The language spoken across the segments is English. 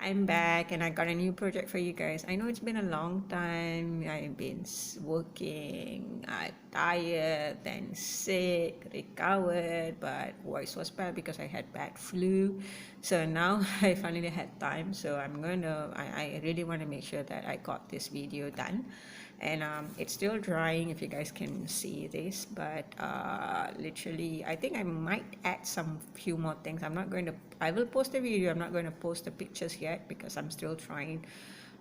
I'm back and I got a new project for you guys. I know it's been a long time. I've been working, tired, then sick, recovered, but voice was bad because I had bad flu. So now I finally had time. So I really want to make sure that I got this video done. And it's still drying if you guys can see this, but literally I think I might add some few more things. I will post a video. I'm not going to post the pictures yet because I'm still trying.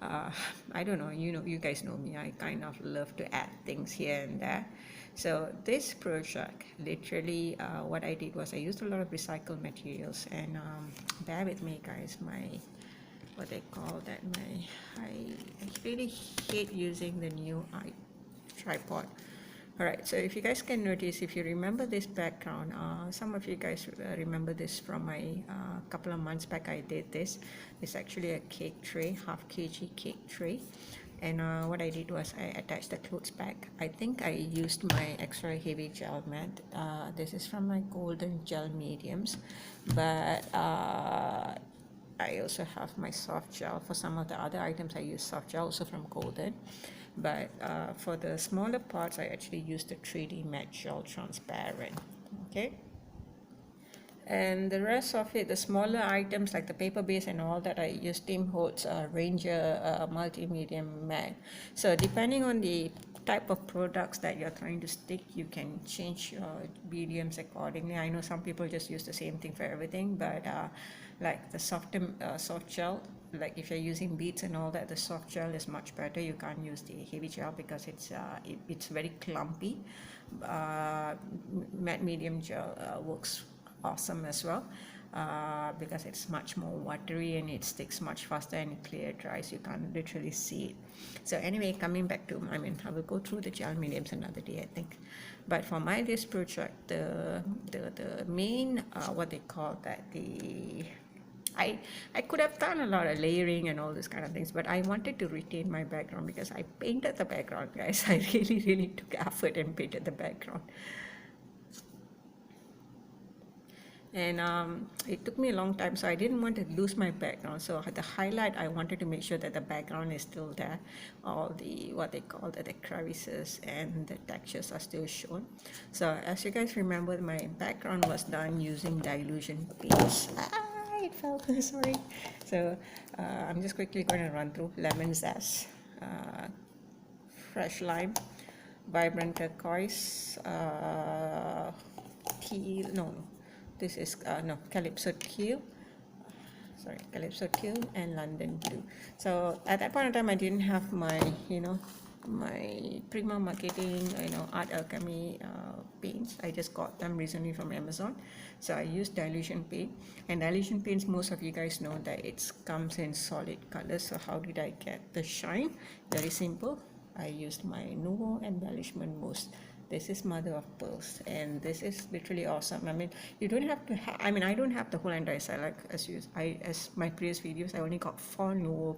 I don't know, you guys know me, I kind of love to add things here and there. So this project, literally what I did was I used a lot of recycled materials, and bear with me guys, what they call that, I really hate using the new tripod. Alright, so if you guys can notice, if you remember this background, some of you guys remember this from my couple of months back. I did this. It's actually a cake tray, half kg cake tray. And what I did was I attached the clothes back. I think I used my extra heavy gel mat. This is from my golden gel mediums, but I also have my soft gel. For some of the other items I use soft gel, also from golden, but for the smaller parts I actually used the 3D matte gel transparent. Okay, and the rest of it, the smaller items like the paper base and all that, I use TimHoltz Ranger multi-medium matte. So depending on the type of products that you're trying to stick, you can change your mediums accordingly. I know some people just use the same thing for everything, but like the soft gel, like if you're using beads and all that, the soft gel is much better. You can't use the heavy gel because it's very clumpy. Matte medium gel works awesome as well, because it's much more watery and it sticks much faster and clear dries. You can't literally see it. So anyway, coming back to, I will go through the gel mediums another day, I think. But for this project, the main what they call that, I could have done a lot of layering and all this kind of things, but I wanted to retain my background because I painted the background, guys. I really took effort and painted the background. And it took me a long time, so I didn't want to lose my background. So the highlight, I wanted to make sure that the background is still there. All the, what they call the crevices and the textures are still shown. So as you guys remember, my background was done using Dylusions Paint. It fell, sorry. So I'm just quickly going to run through lemon zest, fresh lime, vibrant turquoise, teal, this is Calypso teal, Calypso teal, and London blue. So at that point in time I didn't have my my Primamarketing Artalchemy paints. I just got them recently from Amazon. So I used Dylusions Paint, and Dylusions Paints, most of you guys know that it comes in solid colors. So how did I get the shine? Very simple. I used my Nuvo embellishment mousse. This is mother of pearls, and this is literally awesome. I mean, you don't have to I don't have the whole entire set. Like as my previous videos, I only got 4 Nuvo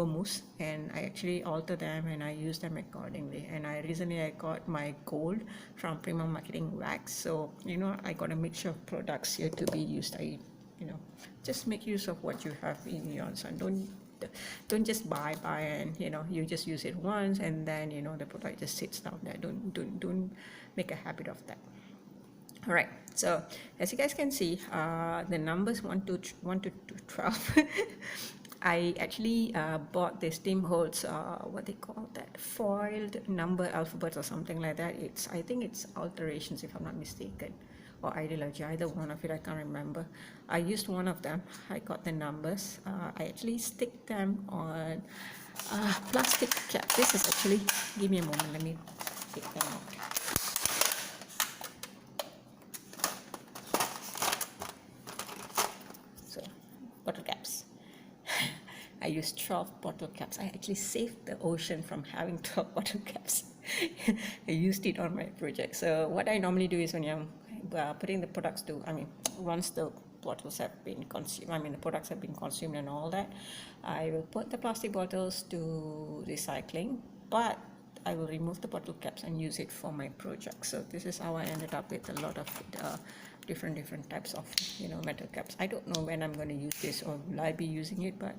mousse, and I actually altered them and I used them accordingly. And recently I got my gold from Primamarketing wax. So I got a mixture of products here to be used. Just make use of what you have in your son. Don't just buy and you just use it once and then the product just sits down there. Don't make a habit of that. All right, so as you guys can see, the numbers 1 to 12 I actually bought this TimHoltz what they call that, foiled number alphabets or something like that. I think it's Alterations, if I'm not mistaken, or Idealogy, either one of it, I can't remember. I used one of them. I got the numbers. I actually stick them on plastic cap. This is actually, give me a moment, let me take them out. So, bottle caps. I used 12 bottle caps. I actually saved the ocean from having 12 bottle caps. I used it on my project. So what I normally do is when I'm putting the products to, once the bottles have been consumed, the products have been consumed and all that, I will put the plastic bottles to recycling. But I will remove the bottle caps and use it for my project. So this is how I ended up with a lot of different types of, you know, metal caps. I don't know when I'm going to use this, or will I be using it, but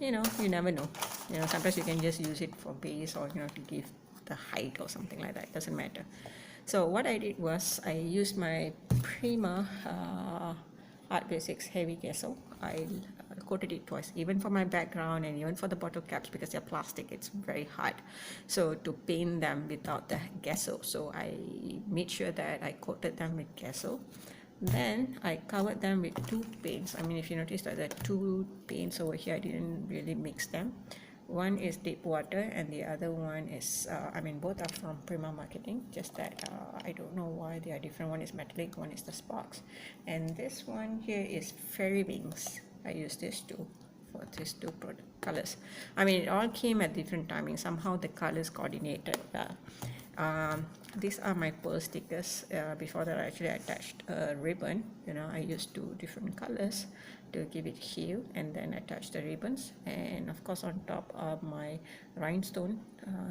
you know, you never know. You know, sometimes you can just use it for base, or you know, to give the height or something like that. It doesn't matter. So what I did was I used my Prima Artbasics heavy gesso. I coated it twice, even for my background and even for the bottle caps, because they're plastic, it's very hard. So to paint them without the gesso, so I made sure that I coated them with gesso. Then I covered them with two paints. I mean, if you notice that there are two paints over here, I didn't really mix them. One is deep water and the other one is, I mean, both are from Primamarketing, just that I don't know why they are different. One is metallique, one is the Sparks. And this one here is fairy wings. I used this too for these two colors. I mean, it all came at different timings. Somehow the colors coordinated. These are my pearl stickers. Before that, I actually attached a ribbon. You know, I used two different colors to give it hue, and then attach the ribbons, and of course on top are my rhinestone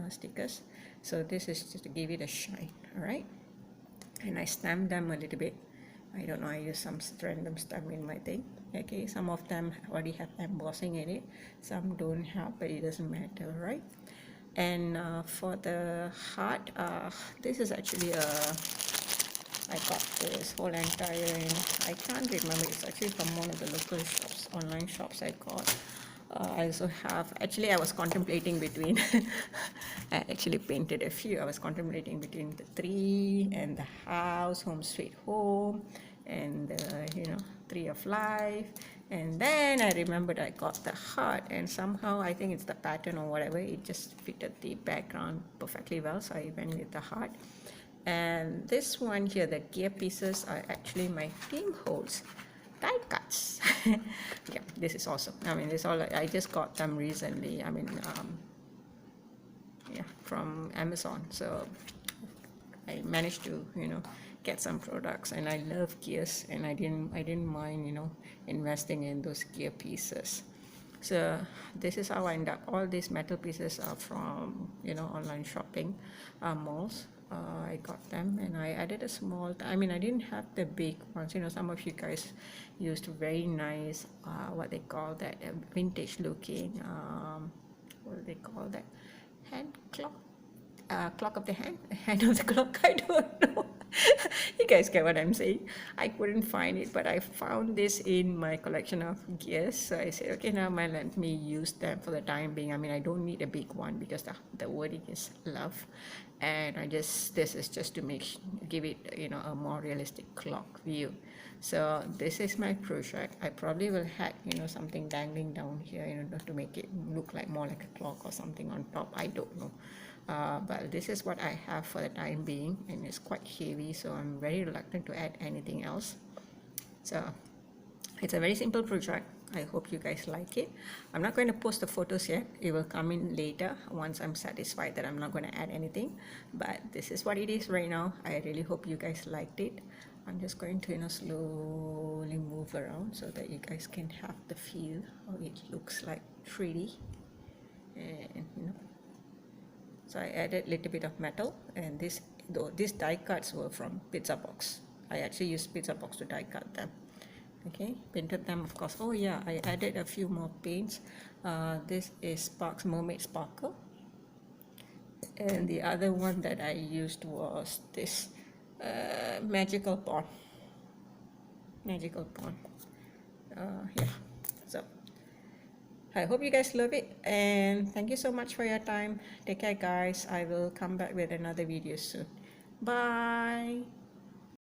stickers. So this is just to give it a shine. All right, and I stamped them a little bit. I don't know, I use some random stamp in my thing. Okay, some of them already have embossing in it, some don't have, but it doesn't matter, right? And for the heart, this is actually I got this whole entire, I can't remember, it's actually from one of the local shops, online shops I got. I also have, actually I was contemplating between, I actually painted a few. I was contemplating between the tree and the house, home sweet home, and you know, tree of life. And then I remembered I got the heart, and somehow I think it's the pattern or whatever, it just fitted the background perfectly well, so I went with the heart. And this one here, the gear pieces, are actually my TimHoltz die cuts. Yeah, this is awesome. I mean, this all, I just got them recently. I mean, yeah, from Amazon. So I managed to, you know, get some products, and I love gears, and I didn't mind, you know, investing in those gear pieces. So this is how I end up. All these metal pieces are from, you know, online shopping malls. I got them, and I added a small, I mean, I didn't have the big ones. You know, some of you guys used very nice, what they call that, vintage looking, what do they call that, hand clock, clock of the hand of the clock, I don't know. You guys get what I'm saying. I couldn't find it, but I found this in my collection of gears, so I said, okay, now let me use them for the time being. I mean, I don't need a big one because the wording is love, and this is just to give it, you know, a more realistic clock view. So this is my project. I probably will have, you know, something dangling down here, you know, to make it look like more like a clock or something on top. I don't know. But this is what I have for the time being, and it's quite heavy, so I'm very reluctant to add anything else. So it's a very simple project. I hope you guys like it. I'm not going to post the photos yet. It will come in later once I'm satisfied that I'm not going to add anything. But this is what it is right now. I really hope you guys liked it. I'm just going to, you know, slowly move around so that you guys can have the feel how it looks like 3D. And you know, so I added a little bit of metal, and these die cuts were from Pizza Box. I actually used Pizza Box to die cut them. Okay, painted them, of course. Oh yeah, I added a few more paints. This is Sparks Mermaid Sparkle, and the other one that I used was this Magical Pond. Yeah, so I hope you guys love it, and thank you so much for your time. Take care, guys. I will come back with another video soon. Bye.